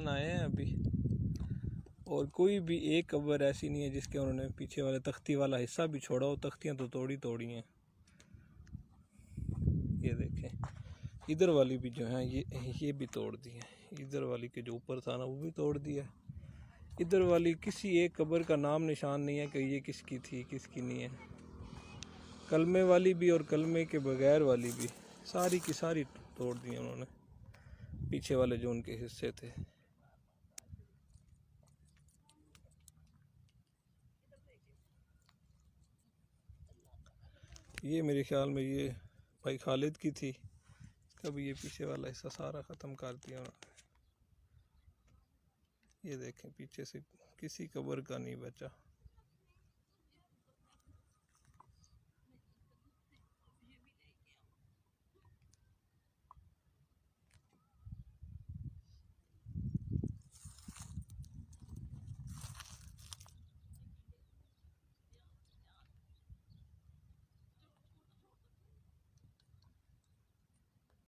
निशान आए हैं अभी, और कोई भी एक कब्र ऐसी नहीं है जिसके उन्होंने पीछे वाले तख्ती वाला हिस्सा भी छोड़ा हो। तख्तियाँ तो तोड़ी हैं। ये देखें, इधर वाली भी जो है ये भी तोड़ दी है। इधर वाली के जो ऊपर था ना वो भी तोड़ दिया। इधर वाली किसी एक कब्र का नाम निशान नहीं है कि ये किसकी थी किसकी नहीं है। कलमे वाली भी और कलमे के बगैर वाली भी सारी की सारी तोड़ दी उन्होंने, पीछे वाले जो उनके हिस्से थे। ये मेरे ख्याल में ये भाई खालिद की थी। कभी ये पीछे वाला हिस्सा सारा ख़त्म कर दिया उन्होंने। ये देखें, पीछे से किसी कब्र का नहीं बचा।